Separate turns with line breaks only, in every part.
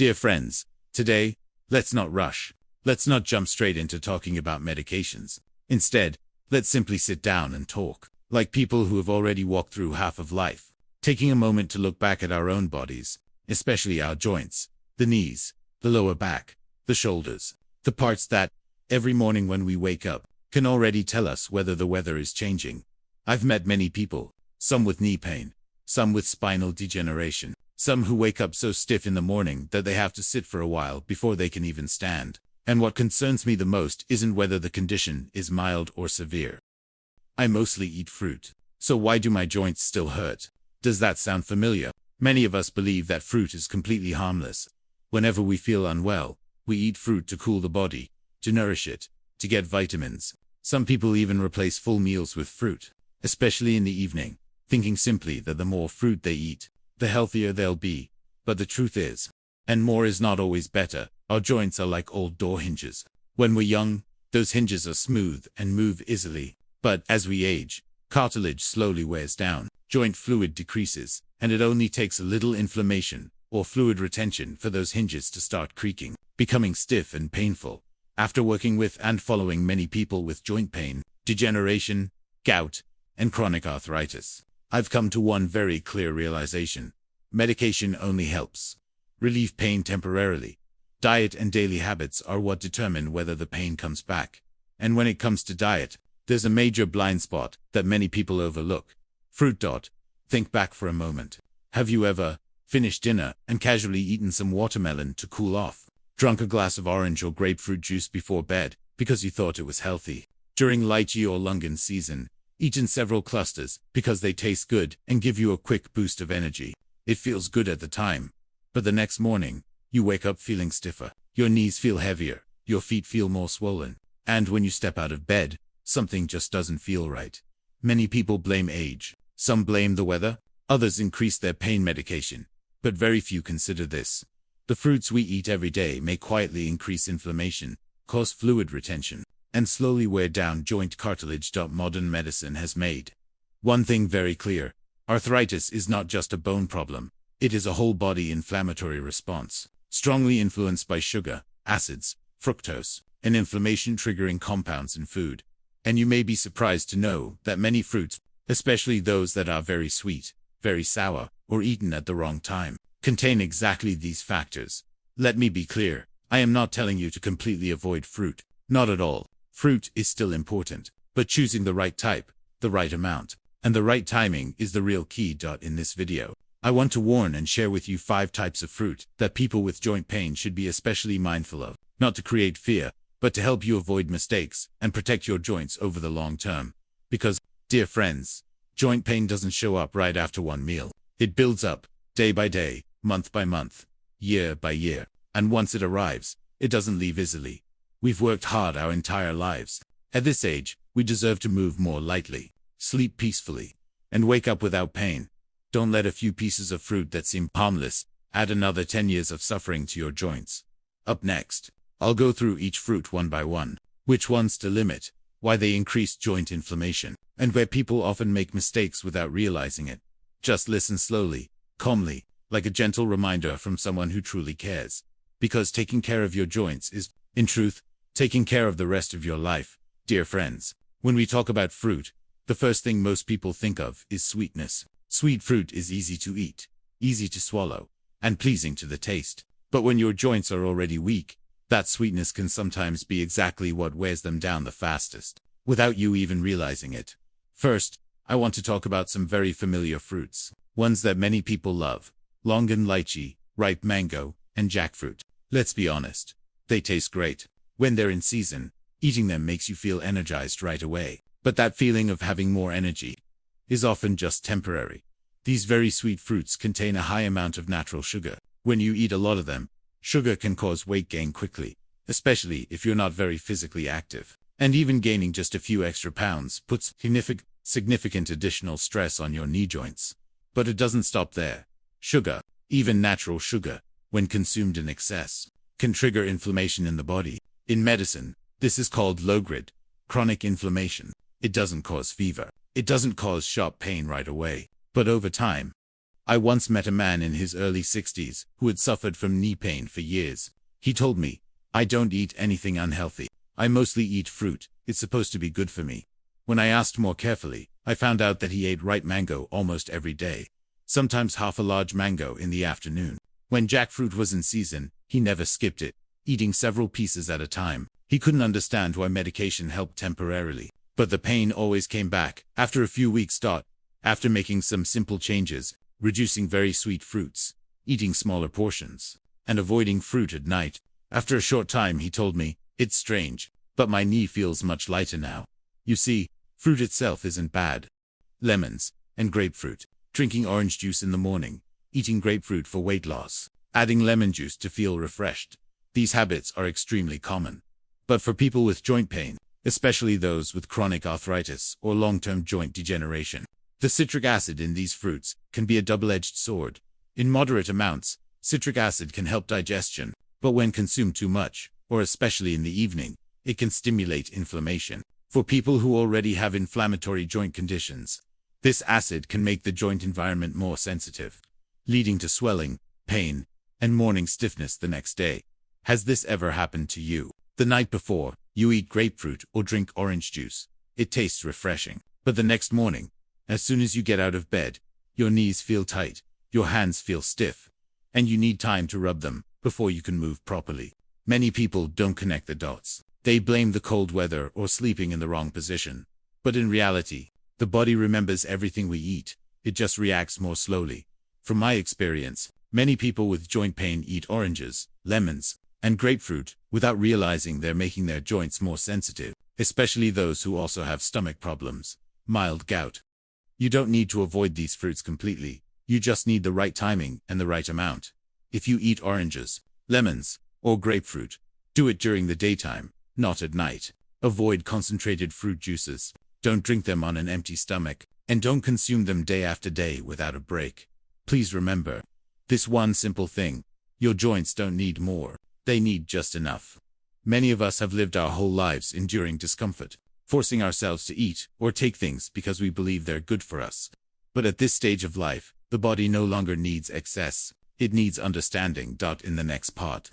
Dear friends, today, let's not rush. Let's not jump straight into talking about medications. Instead, let's simply sit down and talk, like people who have already walked through half of life, taking a moment to look back at our own bodies, especially our joints, the knees, the lower back, the shoulders, the parts that, every morning when we wake up, can already tell us whether the weather is changing. I've met many people, some with knee pain, some with spinal degeneration, some who wake up so stiff in the morning that they have to sit for a while before they can even stand. And what concerns me the most isn't whether the condition is mild or severe. I mostly eat fruit. So why do my joints still hurt? Does that sound familiar? Many of us believe that fruit is completely harmless. Whenever we feel unwell, we eat fruit to cool the body, to nourish it, to get vitamins. Some people even replace full meals with fruit, especially in the evening, thinking simply that the more fruit they eat, the healthier they'll be. But the truth is, and more is not always better, our joints are like old door hinges. When we're young, those hinges are smooth and move easily. But as we age, cartilage slowly wears down, joint fluid decreases, and it only takes a little inflammation or fluid retention for those hinges to start creaking, becoming stiff and painful. After working with and following many people with joint pain, degeneration, gout, and chronic arthritis, I've come to one very clear realization. Medication only helps relieve pain temporarily. Diet and daily habits are what determine whether the pain comes back. And when it comes to diet, there's a major blind spot that many people overlook. Fruit. Think back for a moment. Have you ever finished dinner and casually eaten some watermelon to cool off? Drunk a glass of orange or grapefruit juice before bed because you thought it was healthy? During lychee or longan season, eaten several clusters because they taste good and give you a quick boost of energy. It feels good at the time, but the next morning, you wake up feeling stiffer. Your knees feel heavier, your feet feel more swollen, and when you step out of bed, something just doesn't feel right. Many people blame age. Some blame the weather, others increase their pain medication, but very few consider this. The fruits we eat every day may quietly increase inflammation, cause fluid retention, and slowly wear down joint cartilage. Modern medicine has made one thing very clear. Arthritis is not just a bone problem. It is a whole body inflammatory response, strongly influenced by sugar, acids, fructose, and inflammation-triggering compounds in food. And you may be surprised to know that many fruits, especially those that are very sweet, very sour, or eaten at the wrong time, contain exactly these factors. Let me be clear, I am not telling you to completely avoid fruit. Not at all. Fruit is still important, but choosing the right type, the right amount, and the right timing is the real key. In this video, I want to warn and share with you 5 types of fruit that people with joint pain should be especially mindful of, not to create fear, but to help you avoid mistakes and protect your joints over the long term. Because, dear friends, joint pain doesn't show up right after one meal. It builds up, day by day, month by month, year by year, and once it arrives, it doesn't leave easily. We've worked hard our entire lives. At this age, we deserve to move more lightly, sleep peacefully, and wake up without pain. Don't let a few pieces of fruit that seem harmless add another 10 years of suffering to your joints. Up next, I'll go through each fruit one by one, which ones to limit, why they increase joint inflammation, and where people often make mistakes without realizing it. Just listen slowly, calmly, like a gentle reminder from someone who truly cares. Because taking care of your joints is, in truth, taking care of the rest of your life. Dear friends, when we talk about fruit, the first thing most people think of is sweetness. Sweet fruit is easy to eat, easy to swallow, and pleasing to the taste. But when your joints are already weak, that sweetness can sometimes be exactly what wears them down the fastest, without you even realizing it. First, I want to talk about some very familiar fruits, ones that many people love: longan, lychee, ripe mango, and jackfruit. Let's be honest, they taste great. When they're in season, eating them makes you feel energized right away. But that feeling of having more energy is often just temporary. These very sweet fruits contain a high amount of natural sugar. When you eat a lot of them, sugar can cause weight gain quickly, especially if you're not very physically active. And even gaining just a few extra pounds puts significant additional stress on your knee joints. But it doesn't stop there. Sugar, even natural sugar, when consumed in excess, can trigger inflammation in the body. In medicine, this is called low-grade chronic inflammation. It doesn't cause fever. It doesn't cause sharp pain right away. But over time, I once met a man in his early 60s who had suffered from knee pain for years. He told me, "I don't eat anything unhealthy. I mostly eat fruit. It's supposed to be good for me." When I asked more carefully, I found out that he ate ripe mango almost every day, sometimes half a large mango in the afternoon. When jackfruit was in season, he never skipped it, eating several pieces at a time. He couldn't understand why medication helped temporarily, but the pain always came back. After a few weeks after making some simple changes, reducing very sweet fruits, eating smaller portions, and avoiding fruit at night, after a short time he told me, "It's strange, but my knee feels much lighter now." You see, fruit itself isn't bad. Lemons and grapefruit, drinking orange juice in the morning, eating grapefruit for weight loss, adding lemon juice to feel refreshed. These habits are extremely common. But for people with joint pain, especially those with chronic arthritis or long-term joint degeneration, the citric acid in these fruits can be a double-edged sword. In moderate amounts, citric acid can help digestion, but when consumed too much, or especially in the evening, it can stimulate inflammation. For people who already have inflammatory joint conditions, this acid can make the joint environment more sensitive, leading to swelling, pain, and morning stiffness the next day. Has this ever happened to you? The night before, you eat grapefruit or drink orange juice. It tastes refreshing. But the next morning, as soon as you get out of bed, your knees feel tight, your hands feel stiff, and you need time to rub them before you can move properly. Many people don't connect the dots. They blame the cold weather or sleeping in the wrong position. But in reality, the body remembers everything we eat. It just reacts more slowly. From my experience, many people with joint pain eat oranges, lemons, and grapefruit without realizing they're making their joints more sensitive, especially those who also have stomach problems, mild gout. You don't need to avoid these fruits completely. You just need the right timing and the right amount. If you eat oranges, lemons, or grapefruit, do it during the daytime, not at night. Avoid concentrated fruit juices. Don't drink them on an empty stomach, and don't consume them day after day without a break. Please remember this one simple thing: your joints don't need more. They need just enough. Many of us have lived our whole lives enduring discomfort, forcing ourselves to eat or take things because we believe they're good for us. But at this stage of life, the body no longer needs excess. It needs understanding. In the next part,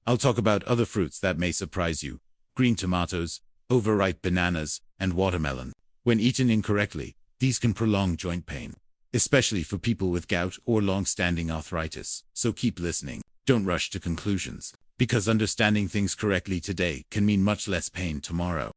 I'll talk about other fruits that may surprise you: green tomatoes, overripe bananas, and watermelon. When eaten incorrectly, these can prolong joint pain, especially for people with gout or long-standing arthritis. So keep listening. Don't rush to conclusions, because understanding things correctly today can mean much less pain tomorrow.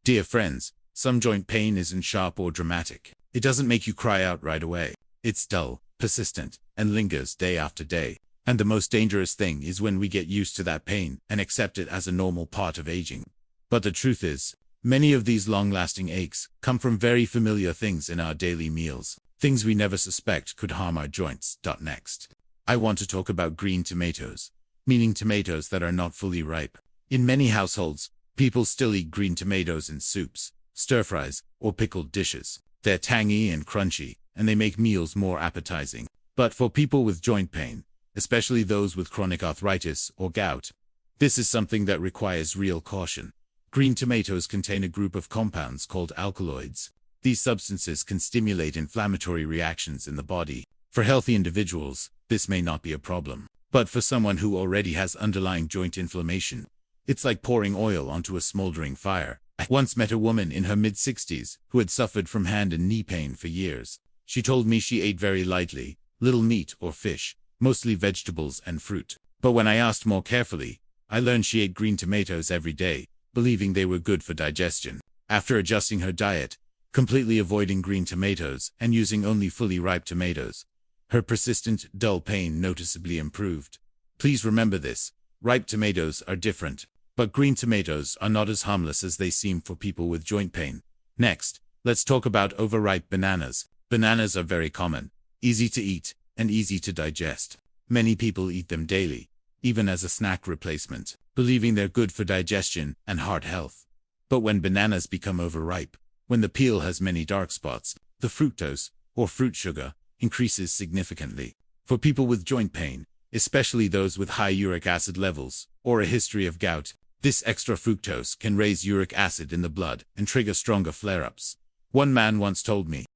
Dear friends, some joint pain isn't sharp or dramatic. It doesn't make you cry out right away. It's dull, persistent, and lingers day after day. And the most dangerous thing is when we get used to that pain and accept it as a normal part of aging. But the truth is, many of these long-lasting aches come from very familiar things in our daily meals, things we never suspect could harm our joints. Next, I want to talk about green tomatoes, meaning tomatoes that are not fully ripe. In many households, people still eat green tomatoes in soups, stir-fries, or pickled dishes. They're tangy and crunchy, and they make meals more appetizing. But for people with joint pain, especially those with chronic arthritis or gout, this is something that requires real caution. Green tomatoes contain a group of compounds called alkaloids. These substances can stimulate inflammatory reactions in the body. For healthy individuals, this may not be a problem. But for someone who already has underlying joint inflammation, it's like pouring oil onto a smoldering fire. I once met a woman in her mid-60s who had suffered from hand and knee pain for years. She told me she ate very lightly, little meat or fish, mostly vegetables and fruit. But when I asked more carefully, I learned she ate green tomatoes every day, believing they were good for digestion. After adjusting her diet, completely avoiding green tomatoes and using only fully ripe tomatoes, her persistent, dull pain noticeably improved. Please remember this: ripe tomatoes are different, but green tomatoes are not as harmless as they seem for people with joint pain. Next, let's talk about overripe bananas. Bananas are very common, easy to eat, and easy to digest. Many people eat them daily, even as a snack replacement, believing they're good for digestion and heart health. But when bananas become overripe, when the peel has many dark spots, the fructose, or fruit sugar, increases significantly. For people with joint pain, especially those with high uric acid levels, or a history of gout, this extra fructose can raise uric acid in the blood and trigger stronger flare-ups. One man once told me,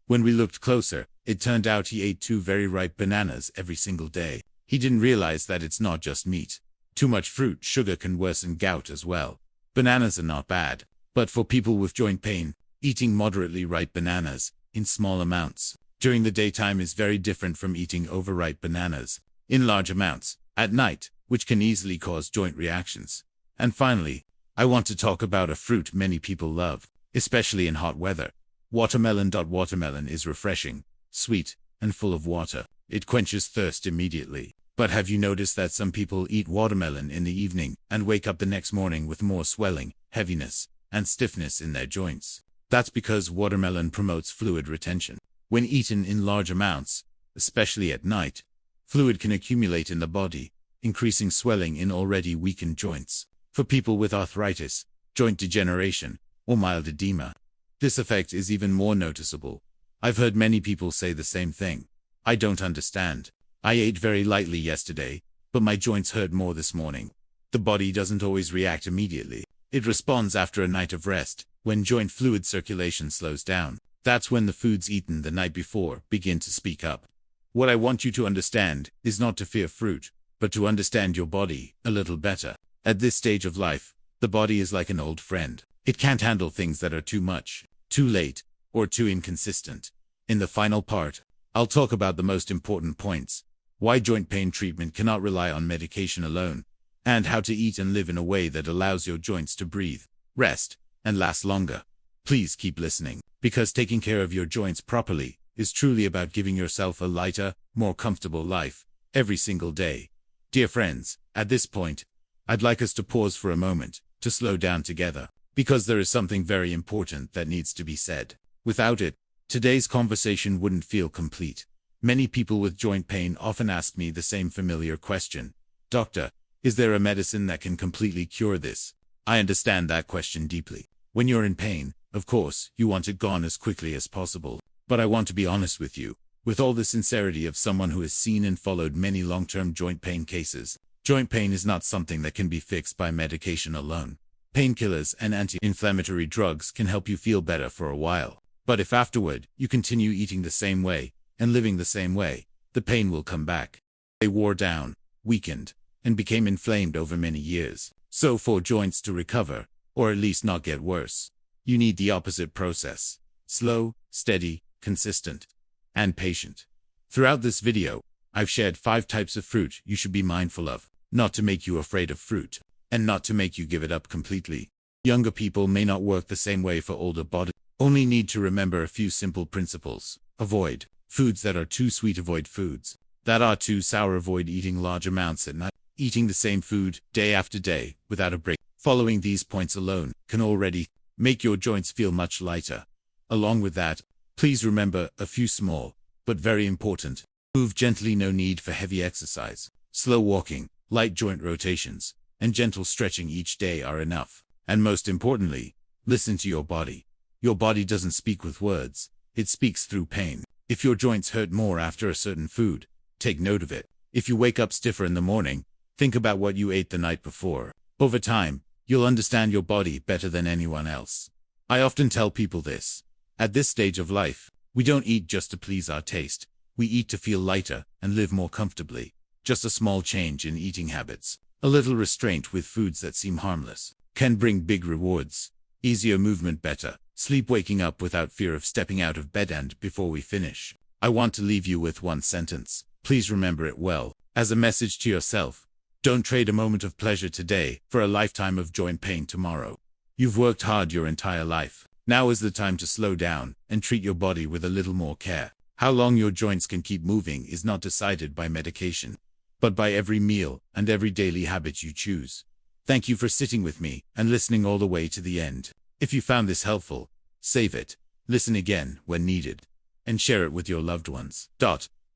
"When we looked closer, It turned out he ate 2 very ripe bananas every single day. He didn't realize that it's not just meat. Too much fruit sugar can worsen gout as well. Bananas are not bad, but for people with joint pain, eating moderately ripe bananas, in small amounts, during the daytime is very different from eating overripe bananas, in large amounts, at night, which can easily cause joint reactions. And finally, I want to talk about a fruit many people love, especially in hot weather. Watermelon. Watermelon is refreshing, sweet, and full of water. It quenches thirst immediately. But have you noticed that some people eat watermelon in the evening and wake up the next morning with more swelling, heaviness, and stiffness in their joints? That's because watermelon promotes fluid retention. When eaten in large amounts, especially at night, fluid can accumulate in the body, increasing swelling in already weakened joints. For people with arthritis, joint degeneration, or mild edema, this effect is even more noticeable. I've heard many people say the same thing. I don't understand. I ate very lightly yesterday, but my joints hurt more this morning. The body doesn't always react immediately. It responds after a night of rest, when joint fluid circulation slows down. That's when the foods eaten the night before begin to speak up. What I want you to understand is not to fear fruit, but to understand your body a little better. At this stage of life, the body is like an old friend. It can't handle things that are too much, too late, or too inconsistent. In the final part, I'll talk about the most important points, why joint pain treatment cannot rely on medication alone, and how to eat and live in a way that allows your joints to breathe, rest, and last longer. Please keep listening, because taking care of your joints properly is truly about giving yourself a lighter, more comfortable life every single day. Dear friends, at this point, I'd like us to pause for a moment, to slow down together, because there is something very important that needs to be said. Without it, today's conversation wouldn't feel complete. Many people with joint pain often ask me the same familiar question. Doctor, is there a medicine that can completely cure this? I understand that question deeply. When you're in pain, of course, you want it gone as quickly as possible. But I want to be honest with you, with all the sincerity of someone who has seen and followed many long-term joint pain cases. Joint pain is not something that can be fixed by medication alone. Painkillers and anti-inflammatory drugs can help you feel better for a while. But if afterward, you continue eating the same way, and living the same way, the pain will come back. They wore down, weakened, and became inflamed over many years. So for joints to recover, or at least not get worse, you need the opposite process. Slow, steady, consistent, and patient. Throughout this video, I've shared 5 types of fruit you should be mindful of, not to make you afraid of fruit, and not to make you give it up completely. Younger people may not work the same way for older bodies. Only need to remember a few simple principles. Avoid foods that are too sweet. Avoid foods that are too sour. Avoid eating large amounts at night. Eating the same food day after day without a break. Following these points alone can already make your joints feel much lighter. Along with that, please remember a few small, but very important. Move gently. No need for heavy exercise. Slow walking, light joint rotations, and gentle stretching each day are enough. And most importantly, listen to your body. Your body doesn't speak with words, it speaks through pain. If your joints hurt more after a certain food, take note of it. If you wake up stiffer in the morning, think about what you ate the night before. Over time, you'll understand your body better than anyone else. I often tell people this. At this stage of life, we don't eat just to please our taste. We eat to feel lighter and live more comfortably. Just a small change in eating habits, a little restraint with foods that seem harmless, can bring big rewards. Easier movement, better sleep, waking up without fear of stepping out of bed. And before we finish, I want to leave you with one sentence. Please remember it well, as a message to yourself. Don't trade a moment of pleasure today for a lifetime of joint pain tomorrow. You've worked hard your entire life. Now is the time to slow down and treat your body with a little more care. How long your joints can keep moving is not decided by medication, but by every meal and every daily habit you choose. Thank you for sitting with me and listening all the way to the end. If you found this helpful, save it, listen again when needed, and share it with your loved ones.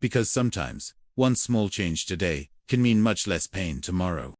Because sometimes, one small change today can mean much less pain tomorrow.